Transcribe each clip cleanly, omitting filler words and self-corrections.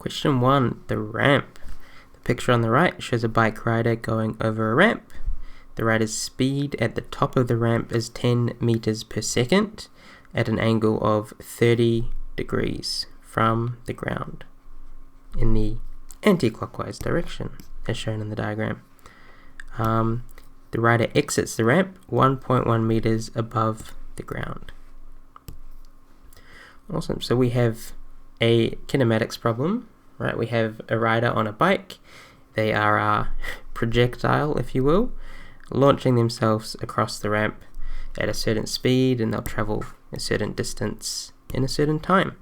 Question 1, the ramp. The picture on the right shows a bike rider going over a ramp. The rider's speed at the top of the ramp is 10 meters per second at an angle of 30 degrees from the ground in the anti-clockwise direction as shown in the diagram. The rider exits the ramp 1.1 meters above the ground. Awesome. So we have a kinematics problem, right? We have a rider on a bike. They are a projectile, if you will, launching themselves across the ramp at a certain speed, and they'll travel a certain distance in a certain time.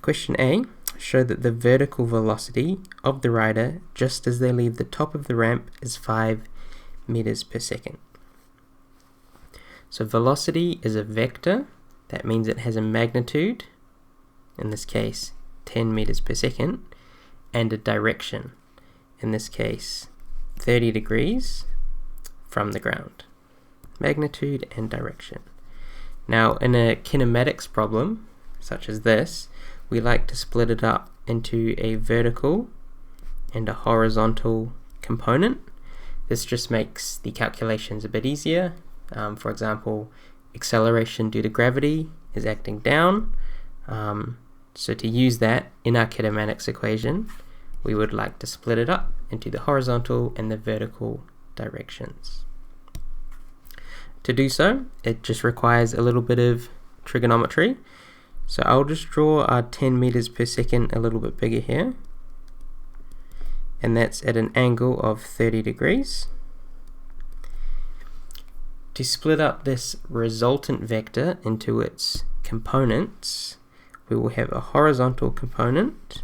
Question A, show that the vertical velocity of the rider just as they leave the top of the ramp is 5 meters per second. So velocity is a vector. That means it has a magnitude, in this case 10 meters per second, and a direction, in this case 30 degrees from the ground. Magnitude and direction. Now in a kinematics problem such as this, we like to split it up into a vertical and a horizontal component. This just makes the calculations a bit easier. For example, acceleration due to gravity is acting down. So to use that in our kinematics equation, we would like to split it up into the horizontal and the vertical directions. To do so, it just requires a little bit of trigonometry. So I'll just draw our 10 meters per second a little bit bigger here. And that's at an angle of 30 degrees. To split up this resultant vector into its components, we will have a horizontal component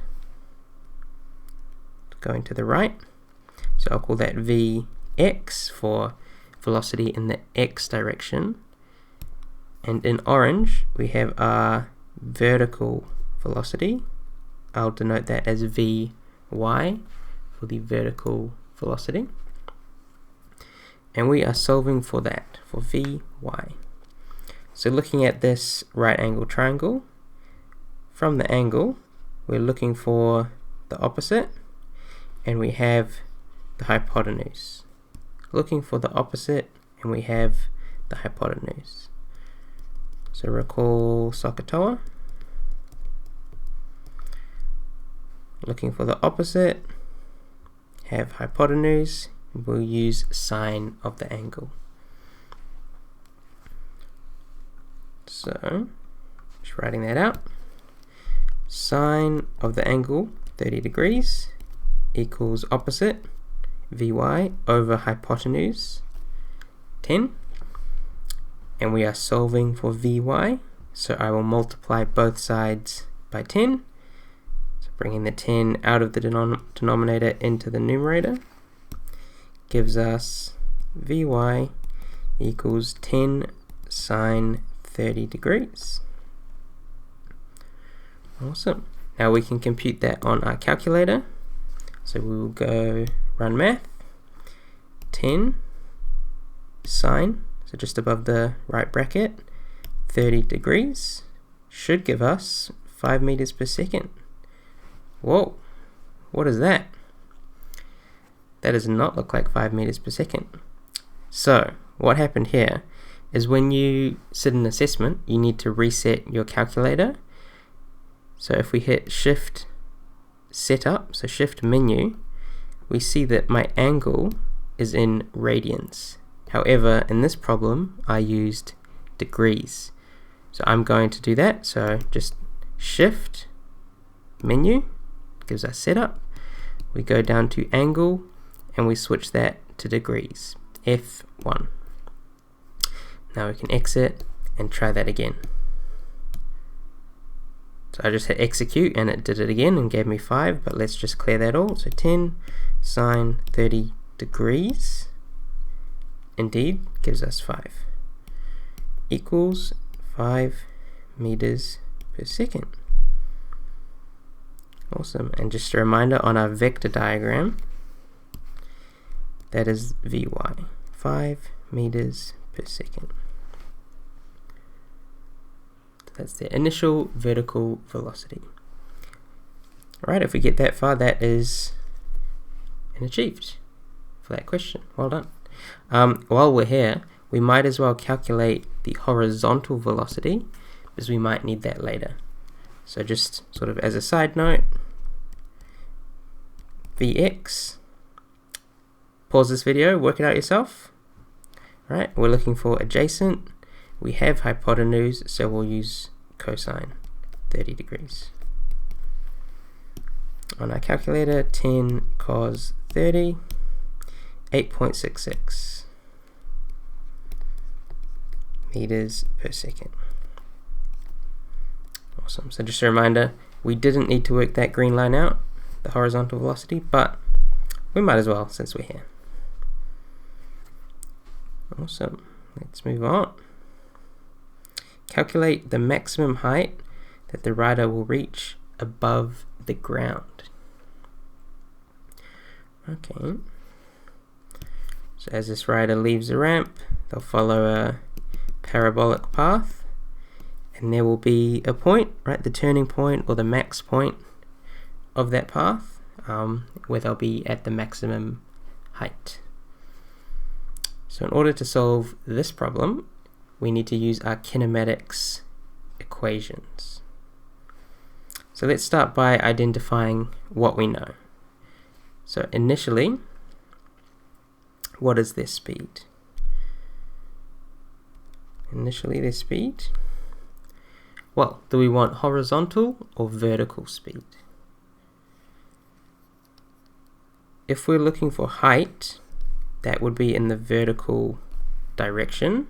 going to the right. So I'll call that Vx for velocity in the x direction. And in orange, we have our vertical velocity. I'll denote that as Vy for the vertical velocity. And we are solving for that, for Vy. So looking at this right angle triangle, from the angle, we're looking for the opposite, and we have the hypotenuse. Looking for the opposite, and we have the hypotenuse. So recall SOHCAHTOA. Looking for the opposite, have hypotenuse, we'll use sine of the angle. So, just writing that out. Sine of the angle, 30 degrees, equals opposite, Vy, over hypotenuse, 10. And we are solving for Vy, so I will multiply both sides by 10. So bringing the 10 out of the denominator into the numerator gives us Vy equals 10 sine 30 degrees. Awesome. Now we can compute that on our calculator. So we will go run math. 10 sine, so just above the right bracket, 30 degrees should give us 5 meters per second. Whoa, what is that? That does not look like 5 meters per second. So what happened here is when you sit an assessment, you need to reset your calculator. So if we hit shift setup, so shift menu, we see that my angle is in radians. However, in this problem, I used degrees. So I'm going to do that. So just shift menu gives us setup. We go down to angle and we switch that to degrees, F1. Now we can exit and try that again. So I just hit execute and it did it again and gave me 5, but let's just clear that all. So 10 sine 30 degrees indeed gives us 5 equals 5 meters per second. Awesome. And just a reminder on our vector diagram, that is Vy, 5 meters per second. That's the initial vertical velocity. Alright, if we get that far, that is an achieved for that question. Well done. While we're here, we might as well calculate the horizontal velocity, because we might need that later. So just sort of as a side note, Vx, pause this video, work it out yourself. Alright, we're looking for adjacent. We have hypotenuse, so we'll use cosine 30 degrees. On our calculator, 10 cos 30, 8.66 meters per second. Awesome. So just a reminder, we didn't need to work that green line out, the horizontal velocity, but we might as well since we're here. Awesome. Let's move on. Calculate the maximum height that the rider will reach above the ground. Okay. So as this rider leaves the ramp, they'll follow a parabolic path, and there will be a point, right, the turning point or the max point of that path, where they'll be at the maximum height. So in order to solve this problem, we need to use our kinematics equations. So let's start by identifying what we know. So initially, what is their speed? Initially their speed. Well, do we want horizontal or vertical speed? If we're looking for height, that would be in the vertical direction.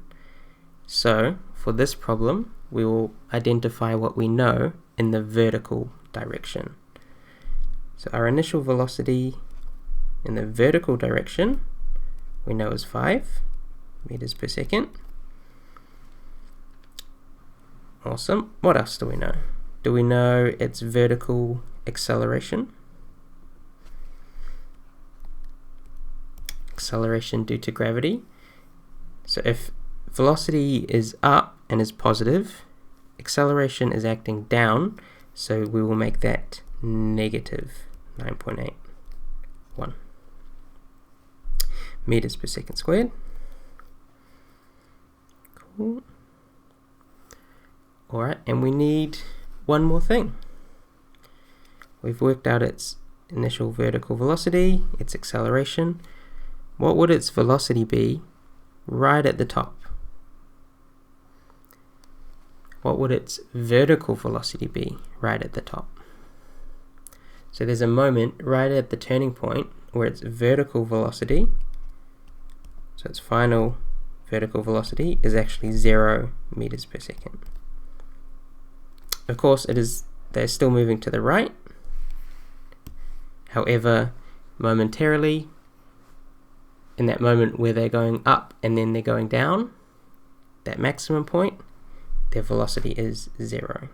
So for this problem, we will identify what we know in the vertical direction. So our initial velocity in the vertical direction we know is 5 meters per second. Awesome. What else do we know? Do we know its vertical acceleration? Acceleration due to gravity. So if velocity is up and is positive, acceleration is acting down, so we will make that negative 9.81 meters per second squared. Cool. Alright, and we need one more thing. We've worked out its initial vertical velocity, its acceleration. What would its velocity be right at the top? What would its vertical velocity be right at the top? So there's a moment right at the turning point where its vertical velocity, so its final vertical velocity, is actually 0 meters per second. Of course, they're still moving to the right. However, momentarily, in that moment where they're going up and then they're going down, that maximum point, their velocity is 0.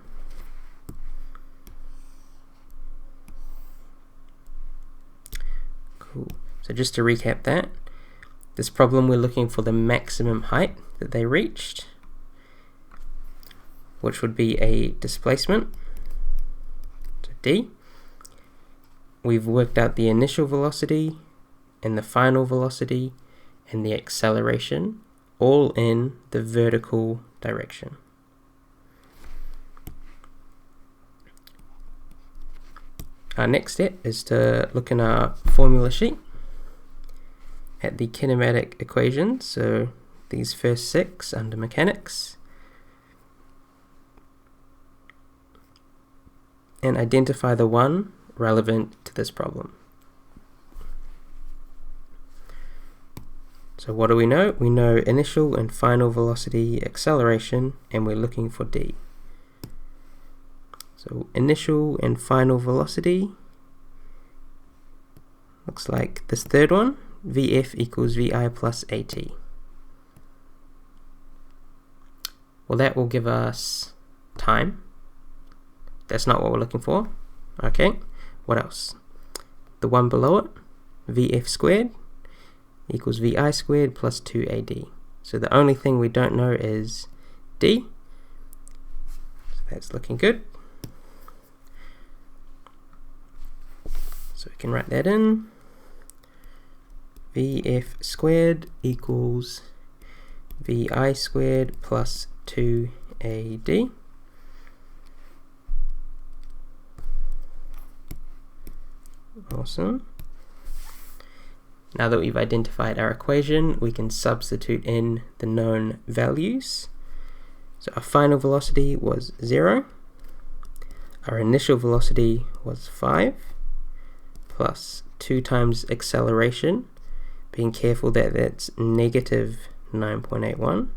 Cool. So just to recap that, this problem we're looking for the maximum height that they reached, which would be a displacement, so d. We've worked out the initial velocity and the final velocity and the acceleration, all in the vertical direction. Our next step is to look in our formula sheet at the kinematic equations, so these first 6 under mechanics, and identify the one relevant to this problem. So what do we know? We know initial and final velocity, acceleration, and we're looking for d. So initial and final velocity looks like this third one, Vf equals Vi plus At. Well, that will give us time. That's not what we're looking for. Okay, what else? The one below it, Vf squared equals Vi squared plus 2Ad. So the only thing we don't know is d. So that's looking good. So we can write that in. Vf squared equals Vi squared plus 2AD. Awesome. Now that we've identified our equation, we can substitute in the known values. So our final velocity was 0. Our initial velocity was 5, plus 2 times acceleration, being careful that that's negative 9.81,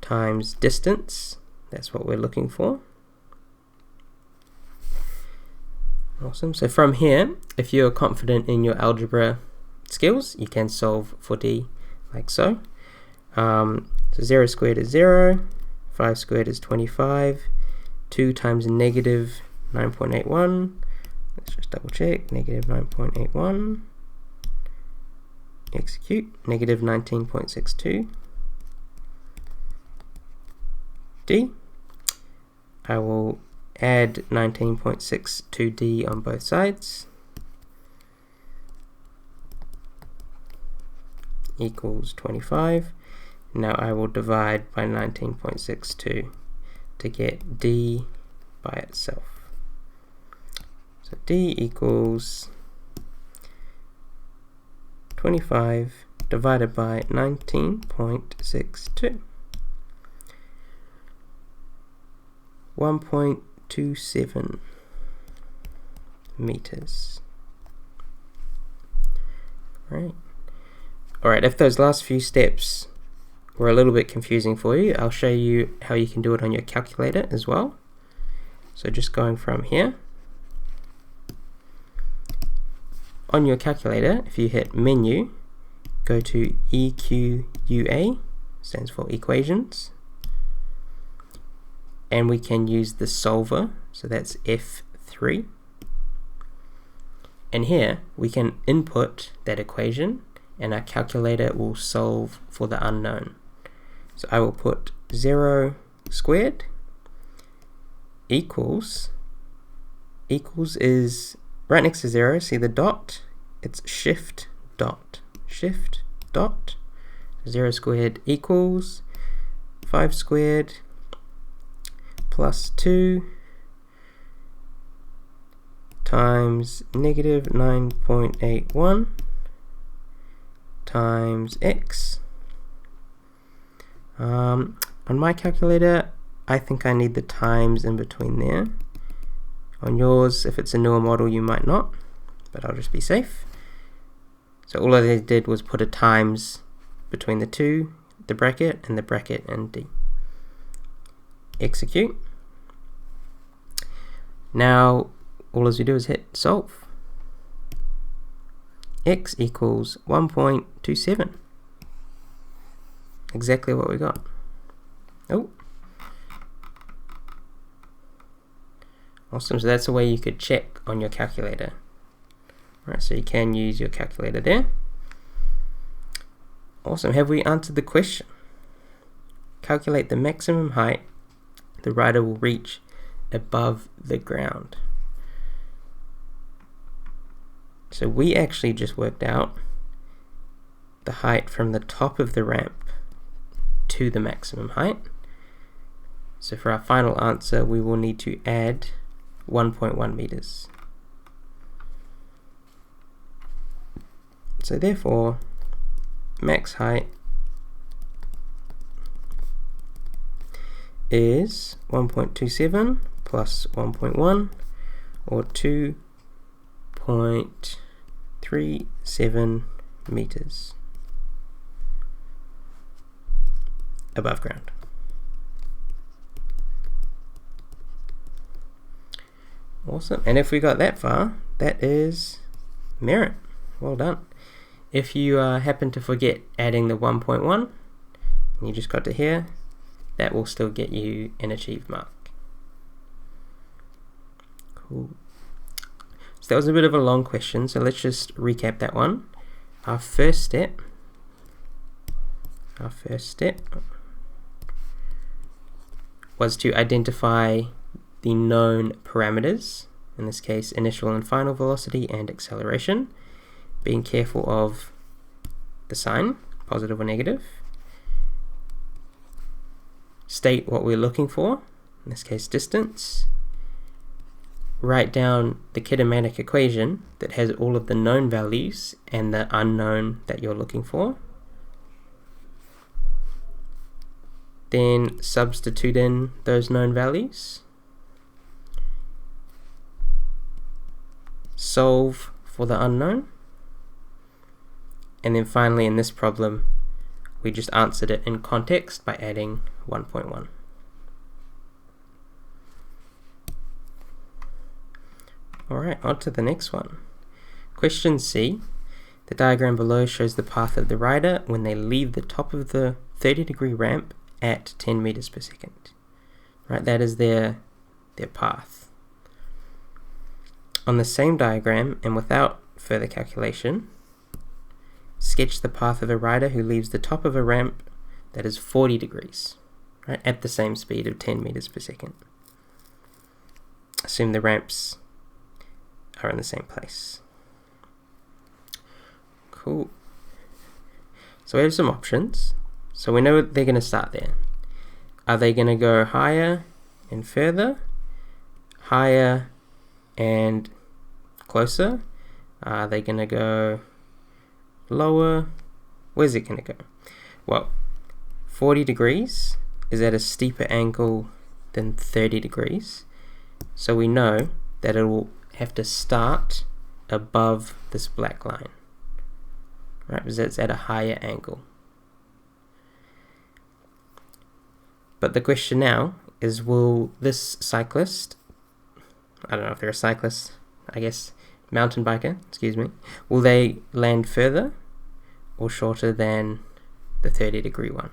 times distance, that's what we're looking for. Awesome. So from here, if you're confident in your algebra skills, you can solve for D like so. So 0 squared is 0, 5 squared is 25, 2 times negative 9.81, let's just double check, negative 9.81, execute, negative 19.62, D. I will add 19.62D on both sides, equals 25. Now I will divide by 19.62 to get D by itself. So D equals 25 divided by 19.62. 1.27 meters. Right. Alright, if those last few steps were a little bit confusing for you, I'll show you how you can do it on your calculator as well. So just going from here, on your calculator, if you hit menu, go to EQUA, stands for equations, and we can use the solver, so that's F3, and here we can input that equation and our calculator will solve for the unknown. So I will put 0 squared equals is right next to 0, see the dot, it's shift dot, 0 squared equals 5 squared plus 2 times negative 9.81 times x. On my calculator, I think I need the times in between there. On yours, if it's a newer model, you might not, but I'll just be safe. So all I did was put a times between the two, the bracket and D. Execute. Now, all as we do is hit solve. X equals 1.27. Exactly what we got. Oh. Awesome, so that's a way you could check on your calculator. Alright, so you can use your calculator there. Awesome, have we answered the question? Calculate the maximum height the rider will reach above the ground. So we actually just worked out the height from the top of the ramp to the maximum height. So for our final answer, we will need to add 1.1 meters. So therefore, max height is 1.27 plus 1.1, or 2.37 meters above ground. Awesome, and if we got that far, that is merit. Well done. If you happen to forget adding the 1.1, and you just got to here, that will still get you an achieved mark. Cool. So that was a bit of a long question, so let's just recap that one. Our first step was to identify the known parameters in this case initial and final velocity and acceleration, being careful of the sign, positive or negative. State what we're looking for, in this case distance. Write down the kinematic equation that has all of the known values and the unknown that you're looking for. Then substitute in those known values. Solve for the unknown. And then finally in this problem, we just answered it in context by adding 1.1. Alright, on to the next one. Question C. The diagram below shows the path of the rider when they leave the top of the 30-degree ramp at 10 meters per second. Right, that is their path. On the same diagram and without further calculation, sketch the path of a rider who leaves the top of a ramp that is 40 degrees, right, at the same speed of 10 meters per second. Assume the ramps are in the same place. Cool. So we have some options. So we know they're going to start there. Are they going to go higher and further? Higher and closer? Are they going to go lower? Where's it going to go? Well, 40 degrees is at a steeper angle than 30 degrees. So we know that it will have to start above this black line, right? Because it's at a higher angle. But the question now is, will this cyclist, I don't know if they're a cyclist, I guess mountain biker, excuse me, will they land further or shorter than the 30-degree one?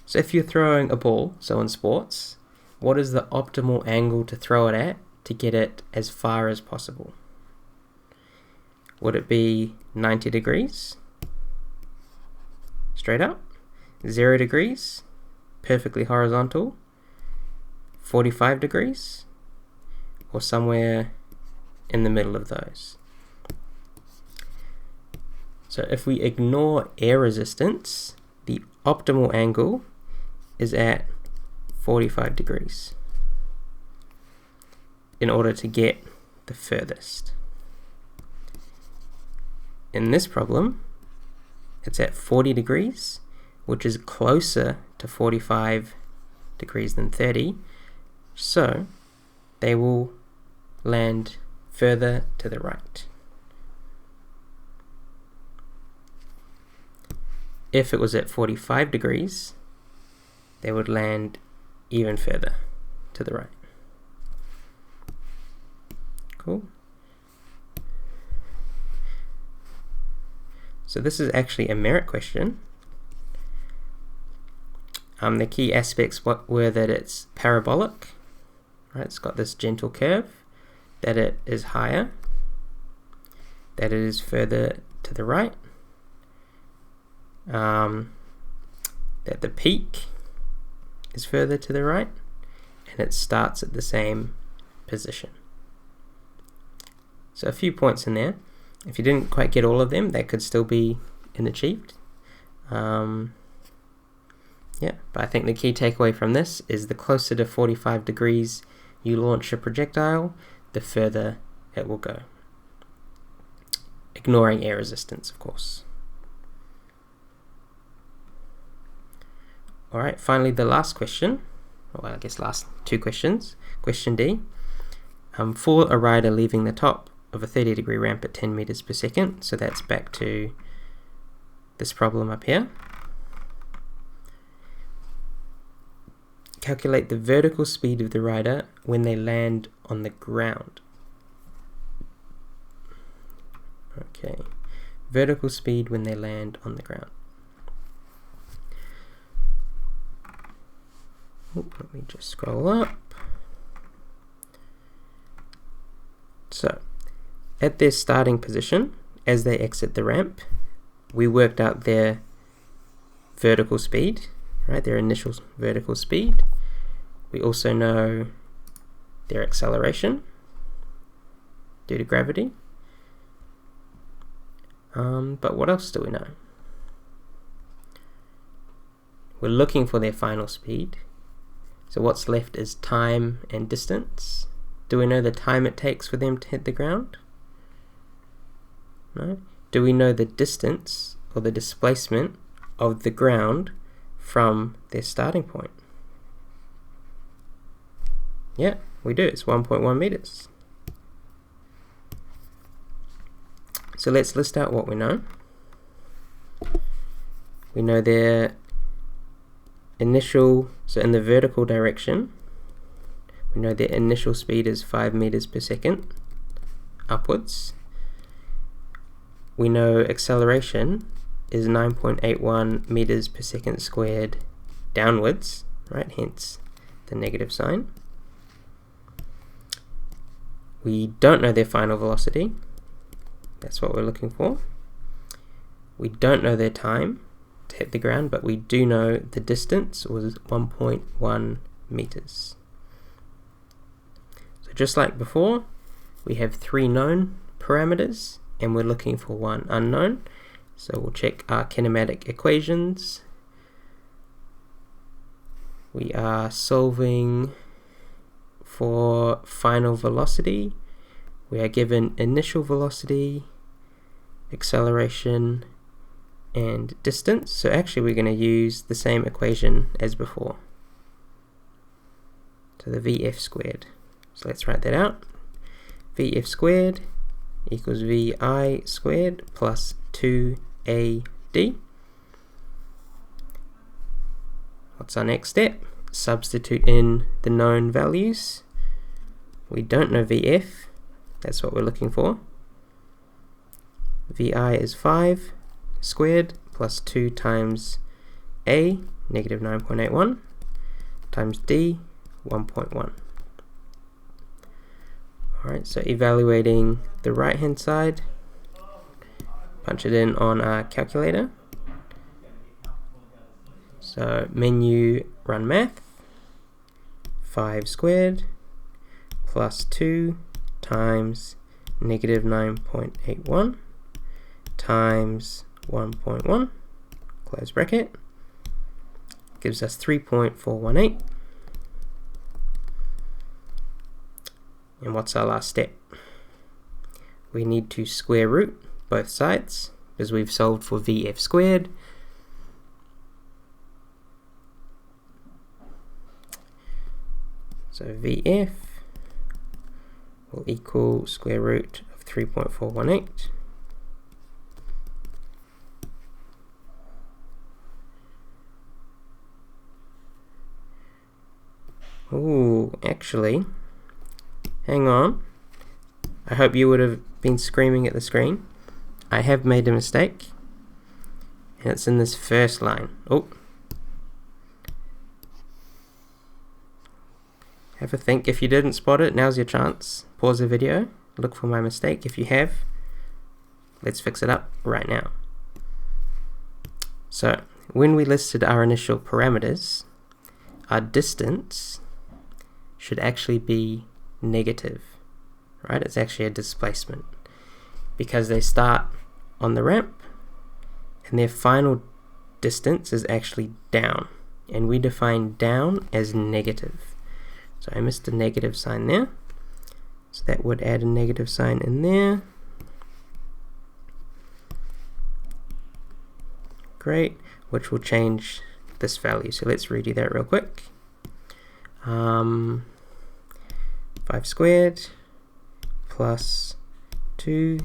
So if you're throwing a ball, so in sports, what is the optimal angle to throw it at to get it as far as possible? Would it be 90 degrees? Straight up? 0 degrees? Perfectly horizontal? 45 degrees? Or somewhere in the middle of those? So if we ignore air resistance, the optimal angle is at 45 degrees in order to get the furthest. In this problem, it's at 40 degrees, which is closer to 45 degrees than 30, so they will land further to the right. If it was at 45 degrees, they would land even further to the right. Cool. So this is actually a merit question. The key aspects were that it's parabolic, right? It's got this gentle curve, that it is higher, that it is further to the right, that the peak is further to the right, and it starts at the same position. So a few points in there. If you didn't quite get all of them, that could still be achieved. Yeah, but I think the key takeaway from this is the closer to 45 degrees you launch a projectile, the further it will go. Ignoring air resistance, of course. Alright, finally the last question, well I guess last two questions. Question D. For a rider leaving the top of a 30-degree ramp at 10 meters per second, so that's back to this problem up here. Calculate the vertical speed of the rider when they land on the ground. Okay, vertical speed when they land on the ground. Let me just scroll up. So, at their starting position, as they exit the ramp, we worked out their vertical speed, right? Their initial vertical speed. We also know their acceleration due to gravity. But what else do we know? We're looking for their final speed. So what's left is time and distance. Do we know the time it takes for them to hit the ground? No. Do we know the distance or the displacement of the ground from their starting point? Yeah, we do. It's 1.1 meters. So let's list out what we know. We know their initial, so in the vertical direction, we know their initial speed is 5 meters per second upwards. We know acceleration is 9.81 meters per second squared downwards, right? Hence the negative sign. We don't know their final velocity. That's what we're looking for. We don't know their time to hit the ground, but we do know the distance was 1.1 meters. So just like before, we have 3 known parameters and we're looking for 1 unknown. So we'll check our kinematic equations. We are solving for final velocity. We are given initial velocity, acceleration, and distance. So actually we're going to use the same equation as before. So the VF squared. So let's write that out. VF squared equals VI squared plus 2AD. What's our next step? Substitute in the known values. We don't know VF. That's what we're looking for. VI is 5 squared plus 2 times A, negative 9.81, times D, 1.1. Alright, so evaluating the right hand side, punch it in on our calculator. So menu, run math, 5 squared plus 2 times negative 9.81 times 1.1, close bracket, gives us 3.418. And what's our last step? We need to square root both sides because we've solved for VF squared. So VF will equal square root of 3.418. Ooh, actually, hang on. I hope you would have been screaming at the screen. I have made a mistake, and it's in this first line. Oh. Have a think. If you didn't spot it, now's your chance. Pause the video, look for my mistake. If you have, let's fix it up right now. So, when we listed our initial parameters, our distance should actually be negative, right? It's actually a displacement because they start on the ramp and their final distance is actually down, and we define down as negative. So I missed a negative sign there, so that would add a negative sign in there. Great, which will change this value. So let's redo that real quick. 5 squared plus 2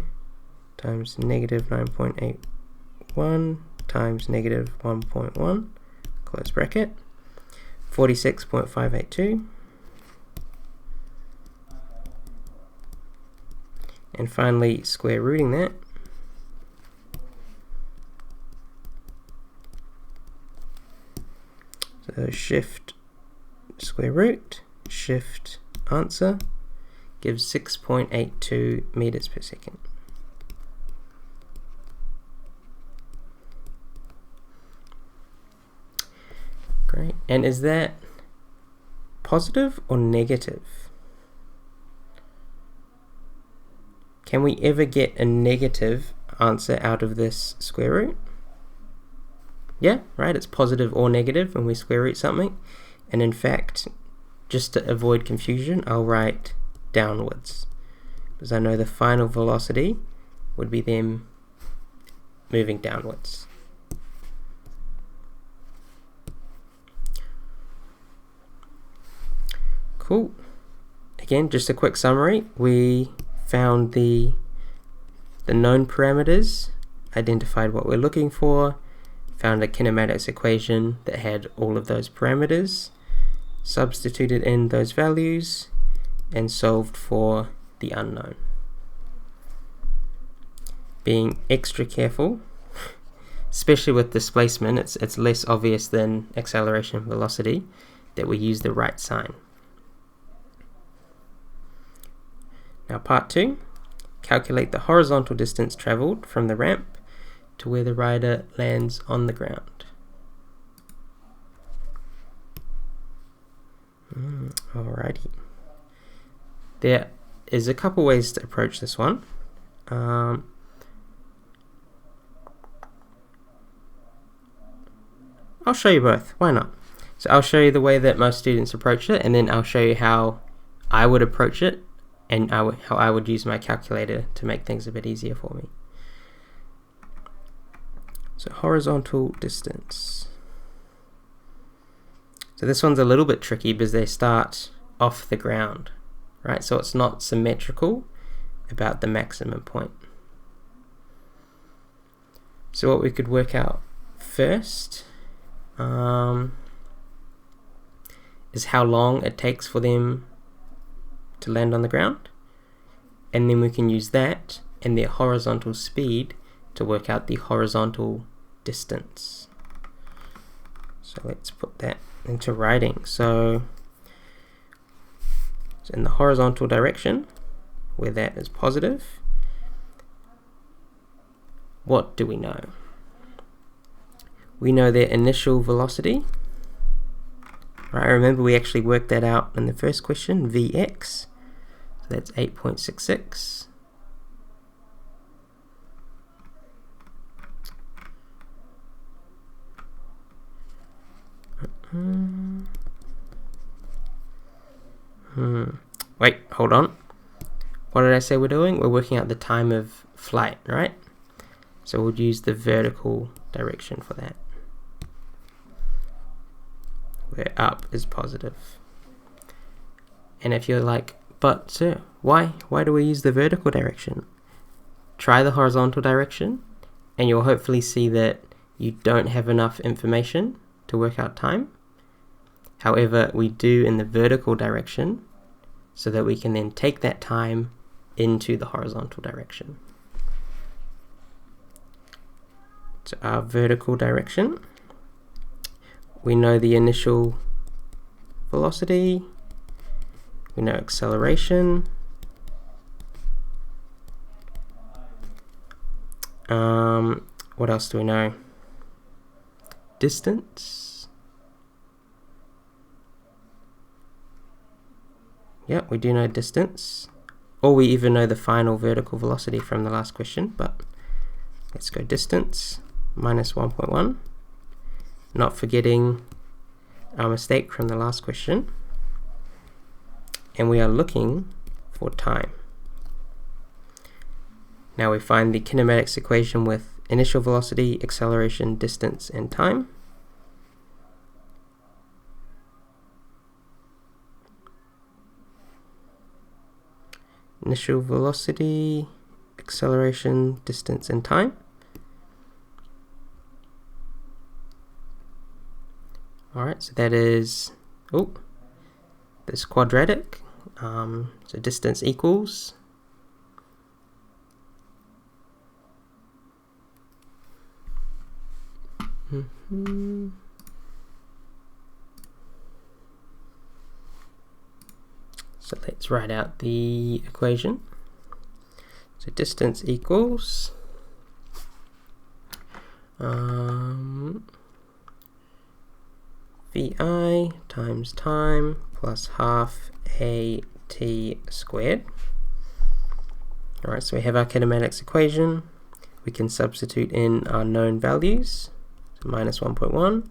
times negative 9.81 times negative 1.1, close bracket, 46.582. And finally, square rooting that. So shift square root, shift answer, gives 6.82 meters per second. Great. And is that positive or negative? can we ever get a negative answer out of this square root? Yeah, right, it's positive or negative when we square root something. And in fact, just to avoid confusion, I'll write downwards, because I know the final velocity would be them moving downwards. Cool. Again, just a quick summary. We found the known parameters, identified what we're looking for, found a kinematics equation that had all of those parameters, substituted in those values, and solved for the unknown. Being extra careful, especially with displacement, it's less obvious than acceleration and velocity, that we use the right sign. Now part 2, calculate the horizontal distance traveled from the ramp to where the rider lands on the ground. Alrighty. There is a couple ways to approach this one. I'll show you both, why not? So I'll show you the way that most students approach it, and then I'll show you how I would approach it and how I would use my calculator to make things a bit easier for me. So horizontal distance. So this one's a little bit tricky because they start off the ground, right? So it's not symmetrical about the maximum point. So what we could work out first is how long it takes for them to land on the ground, and then we can use that and their horizontal speed to work out the horizontal distance. So let's put that into writing. So in the horizontal direction, where that is positive, what do we know? We know their initial velocity. Right, remember we actually worked that out in the first question, Vx. So that's 8.66. Wait, hold on. What did I say we're doing? We're working out the time of flight, right? So we'll use the vertical direction for that, where up is positive. And if you're like, but sir, why do we use the vertical direction? Try the horizontal direction and you'll hopefully see that you don't have enough information to work out time. However, we do in the vertical direction so that we can then take that time into the horizontal direction. So our vertical direction, we know the initial velocity, we know acceleration, what else do we know? Distance. Yep, we do know distance, or we even know the final vertical velocity from the last question, but let's go distance minus 1.1. Not forgetting our mistake from the last question, and we are looking for time. Now we find the kinematics equation with initial velocity, acceleration, distance, and time. Initial velocity, acceleration, distance, and time. Alright, so that is, this quadratic, so distance equals So let's write out the equation. So distance equals VI times time plus half AT squared. Alright, so we have our kinematics equation. We can substitute in our known values. So minus 1.1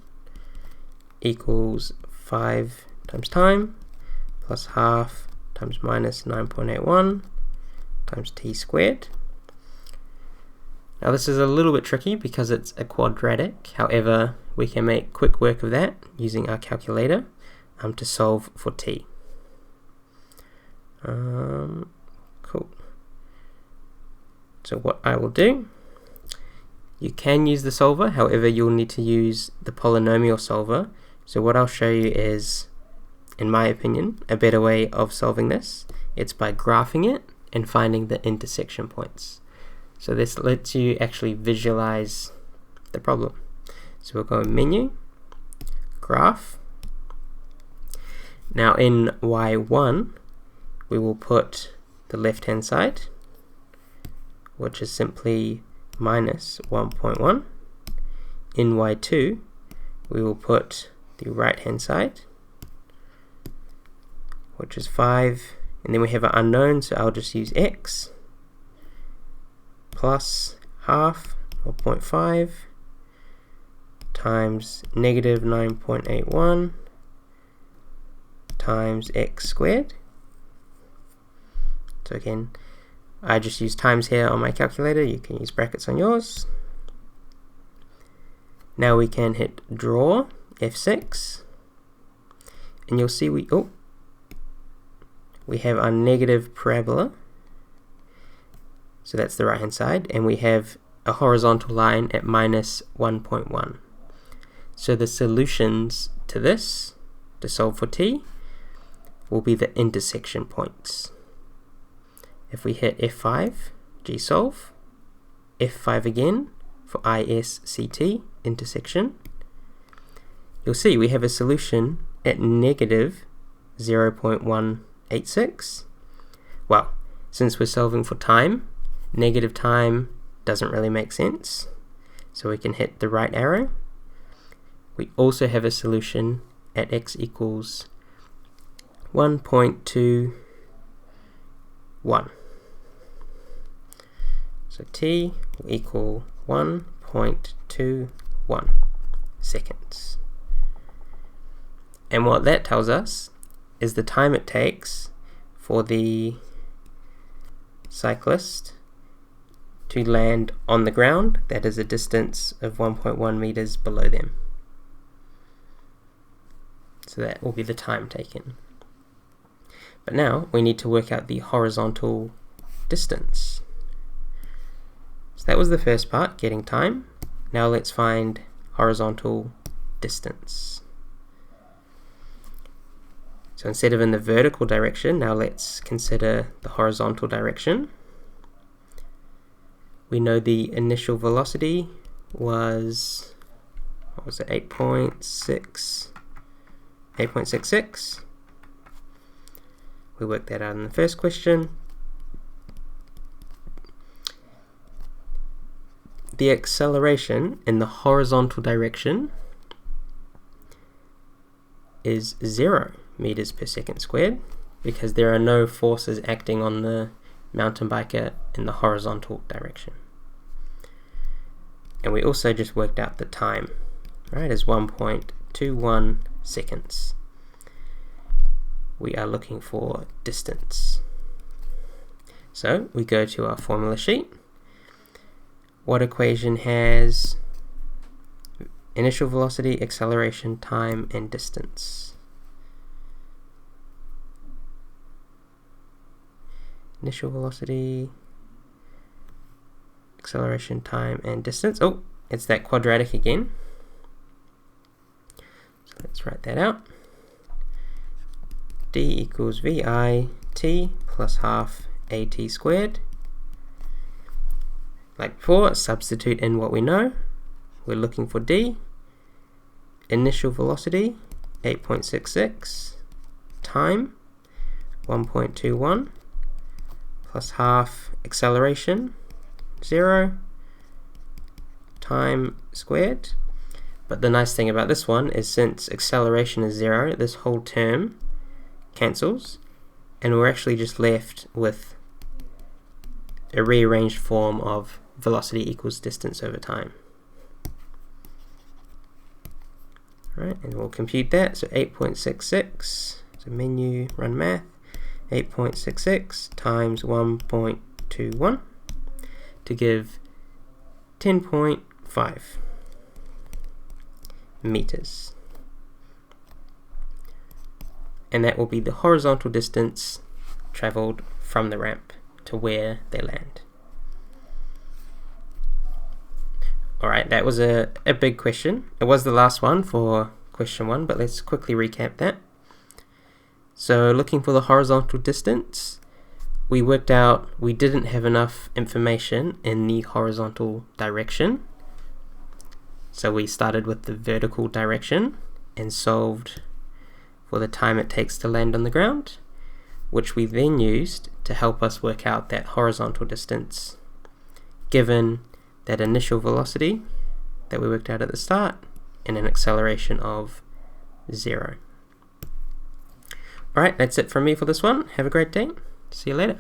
equals 5 times time plus half times minus 9.81 times t squared. Now this is a little bit tricky because it's a quadratic. However, we can make quick work of that using our calculator to solve for t. Cool. So what I will do, you can use the solver, however you'll need to use the polynomial solver. So what I'll show you is, in my opinion, a better way of solving this. It's by graphing it and finding the intersection points. So this lets you actually visualize the problem. So we'll go in menu, graph. Now in y1, we will put the left hand side, which is simply minus 1.1. In y2, we will put the right hand side, which is 5, and then we have an unknown, so I'll just use x plus half, or 0.5, times negative 9.81 times x squared. So again, I just use times here on my calculator. You can use brackets on yours. Now we can hit draw, F6, and you'll see we have our negative parabola. So that's the right hand side, and we have a horizontal line at minus 1.1. So the solutions to this, to solve for t, will be the intersection points. If we hit F5, Gsolve, F5 again for ISCT, intersection, you'll see we have a solution at negative 0.186. Well, since we're solving for time, negative time doesn't really make sense, so we can hit the right arrow. We also have a solution at x equals 1.21. So t will equal 1.21 seconds. And what that tells us is the time it takes for the cyclist to land on the ground, that is a distance of 1.1 meters below them. So that will be the time taken. But now we need to work out the horizontal distance. So that was the first part, getting time. Now let's find horizontal distance. So instead of in the vertical direction, now let's consider the horizontal direction. We know the initial velocity was, what was it, 8.66. We worked that out in the first question. The acceleration in the horizontal direction is 0 meters per second squared, because there are no forces acting on the mountain biker in the horizontal direction. And we also just worked out the time, right, as 1.21 seconds. We are looking for distance. So we go to our formula sheet. What equation has initial velocity, acceleration, time, and distance? Initial velocity, acceleration, time, and distance. Oh, it's that quadratic again. So let's write that out. D equals VI t plus half AT squared. Like before, substitute in what we know. We're looking for D. Initial velocity, 8.66. Time, 1.21. Plus half acceleration, 0. Time squared. But the nice thing about this one is, since acceleration is 0, this whole term cancels, and we're actually just left with a rearranged form of velocity equals distance over time. Right, and we'll compute that. So 8.66, so menu, run math, 8.66 times 1.21 to give 10.5 meters. And that will be the horizontal distance traveled from the ramp to where they land. Alright, that was a big question. It was the last one for question 1, but let's quickly recap that. So looking for the horizontal distance, we worked out we didn't have enough information in the horizontal direction. So we started with the vertical direction and solved for the time it takes to land on the ground, which we then used to help us work out that horizontal distance given that initial velocity that we worked out at the start and an acceleration of 0. Alright, that's it from me for this one. Have a great day. See you later.